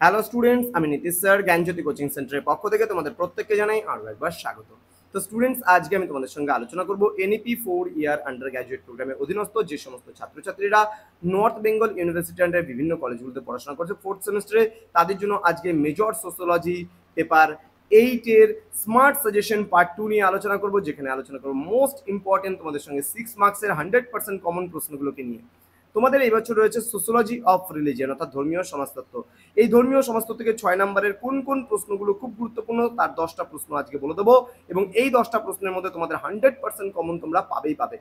Hello students, আমি Nitish sir জ্ঞানজ্যোতি coaching সেন্টারের পক্ষ থেকে তোমাদের প্রত্যেককে জানাই আরও একবার স্বাগত। তো স্টুডেন্টস, আজকে আমি তোমাদের সঙ্গে আলোচনা করব এনইপি 4 ইয়ার আন্ডার গ্র্যাজুয়েট প্রোগ্রামের অধীনস্থ যে সমস্ত ছাত্রছাত্রীরা নর্থ বেঙ্গল ইউনিভার্সিটি আন্ডার বিভিন্ন কলেজগুলোতে পড়াশোনা করছে ফোর্থ সেমিস্টারে, তাদের জন্য আজকে মেজর সোশ্যোলজি পেপার 8-এর স্মার্ট সাজেশন পার্ট 2 নিয়ে আলোচনা করব, যেখানে আলোচনা করব মোস্ট ইম্পর্টেন্ট তোমাদের সঙ্গে 6 মার্কসের 100% কমন প্রশ্নগুলোকে নিয়ে। তোমাদের এই বছর রয়েছে সোশ্যোলজি অফ রিলিজিয়ন অর্থাৎ ধর্মীয় সমাজতত্ত্ব। এই ধর্মীয় সমাজতত্ত্ব থেকে 6 নম্বরের কোন কোন প্রশ্নগুলো খুব গুরুত্বপূর্ণ তার 10টা প্রশ্ন আজকে বলে দেবো, এবং এই 10টা প্রশ্নের মধ্যে তোমাদের 100% কমন তোমরা পাবেই পাবে।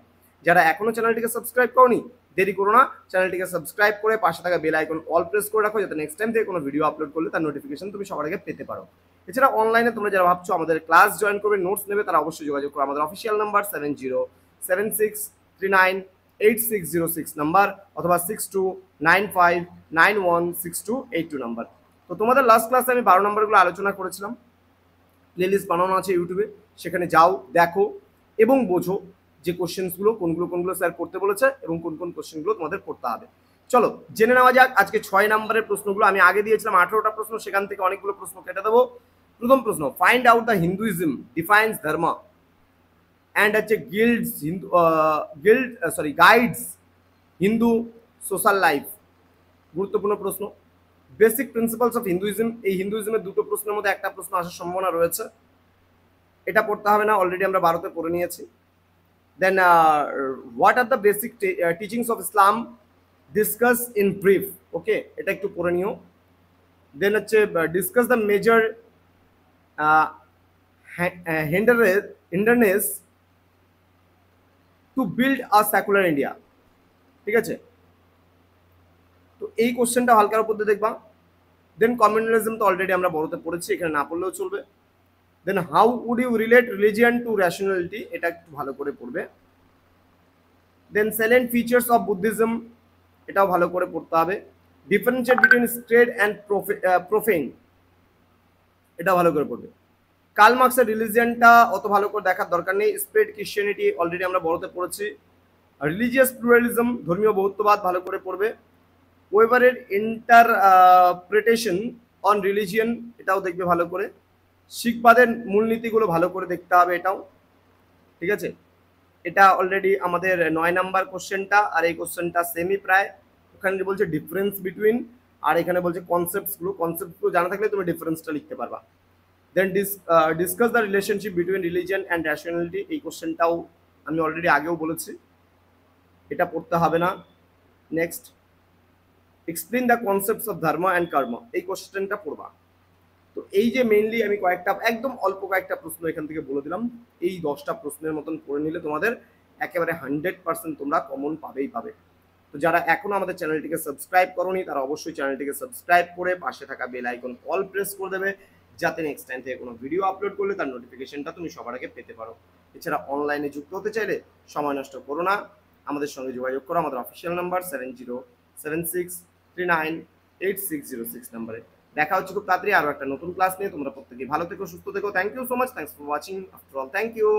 যারা এখনো চ্যানেলটিকে সাবস্ক্রাইব করোনি, দেরি করো না, চ্যানেলটিকে সাবস্ক্রাইব করে পাশে থাকা বেল আইকন অল প্রেস করে রাখো, যাতে নেক্সট টাইম থেকে কোনো ভিডিও আপলোড করলে তার নোটিফিকেশন তুমি সবার আগে পেতে পারো। এছাড়া অনলাইনে তোমরা যারা ভাবছো আমাদের ক্লাস জয়েন করবে, নোটস নেবে, তারা অবশ্যই যোগাযোগ করো আমাদের অফিসিয়াল নাম্বার 7076398606 নাম্বার অথবা 6295916282 নাম্বার। তো তোমাদের লাস্ট ক্লাসে আমি 12 নম্বরগুলো আলোচনা করেছিলাম, প্লেলিস্ট বানানো আছে ইউটিউবে, সেখানে যাও, দেখো এবং বোঝো যে কোশ্চেন্সগুলো কোনগুলো স্যার পড়তে বলেছে এবং কোন কোন কোশ্চেনগুলো তোমাদের পড়তে হবে। চলো জেনে নেওয়া যাক আজকে 6 নম্বরের প্রশ্নগুলো। আমি আগে দিয়েছিলাম 18টা প্রশ্ন, সেখান থেকে অনেকগুলো প্রশ্ন কেটে দেবো। প্রথম প্রশ্ন, find out the Hinduism defines ধর্ম অ্যান্ড হচ্ছে গাইডস হিন্দু সোশ্যাল লাইফ। গুরুত্বপূর্ণ প্রশ্ন। বেসিক প্রিন্সিপালস অফ হিন্দুইজম, এই হিন্দুইজমের দুটো প্রশ্নের মধ্যে একটা প্রশ্ন আসার সম্ভাবনা রয়েছে, এটা পড়তে হবে না, অলরেডি আমরা 12তে পড়ে নিয়েছি। Then what are the basic teachings of Islam, discuss in brief. Okay, এটা একটু পড়ে নিও। দেন হচ্ছে discuss the major hindrances to build a secular India. ঠিক আছে, তো এই কোশ্চেনটা হালকার উপর দিয়ে দেখবা। দেন কমিউনালিজম তো অলরেডি আমরা বড়তে পড়েছি, এখানে না পড়লেও চলবে। Then how would you relate religion to rationality, এটা একটু ভালো করে পড়বে। Then salient features of Buddhism, এটাও ভালো করে পড়তে হবে। Differentiate between straight and profane, এটা ভালো করে পড়বে। কার্ল মার্কসের রিলিজিয়ানটা অত ভালো করে দেখার দরকার নেই। স্প্রেড ক্রিশ্চিয়ানিটি অলরেডি আমরা বড়তে পড়েছি। রিলিজিয়াস প্লুরালিজম, ধর্মীয় বহুত্ববাদ, ভালো করে পড়বে। ওয়েবারের ইন্টারপ্রিটেশন অন রিলিজিয়ন, এটাও দেখবে ভালো করে। শিখবাদের মূলনীতিগুলো ভালো করে দেখতে হবে, এটাও ঠিক আছে। এটা অলরেডি আমাদের 9 নাম্বার কোশ্চেনটা, আর এই কোশ্চেনটা সেমি প্রায়। ওখানে বলছে ডিফারেন্স বিটুইন, আর এখানে বলছে কনসেপ্টসগুলো জানা থাকলে তুমি ডিফারেন্সটা লিখতে পারবা। Then discuss the relationship between religion and rationality, এই কোশ্চেনটাও আমি অলরেডি আগেও বলেছি, এটা পড়তে হবে না। Next, explain the concepts of ধর্ম অ্যান্ড কর্ম, এই কোশ্চেনটা পড়বা। তো এই যে মেইনলি আমি কয়েকটা একদম অল্প কয়েকটা প্রশ্ন এখান থেকে বলে দিলাম, এই 10টা প্রশ্নের মতন পড়ে নিলে তোমাদের একেবারে 100% তোমরা কমন পাবেই পাবে। তো যারা এখনো আমাদের চ্যানেলটিকে সাবস্ক্রাইব করোনি, তারা অবশ্যই চ্যানেলটিকে সাবস্ক্রাইব করে পাশে থাকা বেল আইকন অল প্রেস করে দেবে, যাতে নেক্সট টাইম থেকে কোনো ভিডিও আপলোড করলে তার নোটিফিকেশনটা তুমি সবার আগে পেতে পারো। এছাড়া অনলাইনে যুক্ত হতে চাইলে সময় নষ্ট করো না, আমাদের সঙ্গে যোগাযোগ করো আমাদের অফিসিয়াল নাম্বার 7076398606 নাম্বারে। দেখা হচ্ছে খুব তাড়াতাড়ি আরো একটা নতুন ক্লাস নিয়ে। তোমরা প্রত্যেকেই ভালো থেকো, সুস্থ থেকো। Thank you so much, thanks for watching. After all, thank you.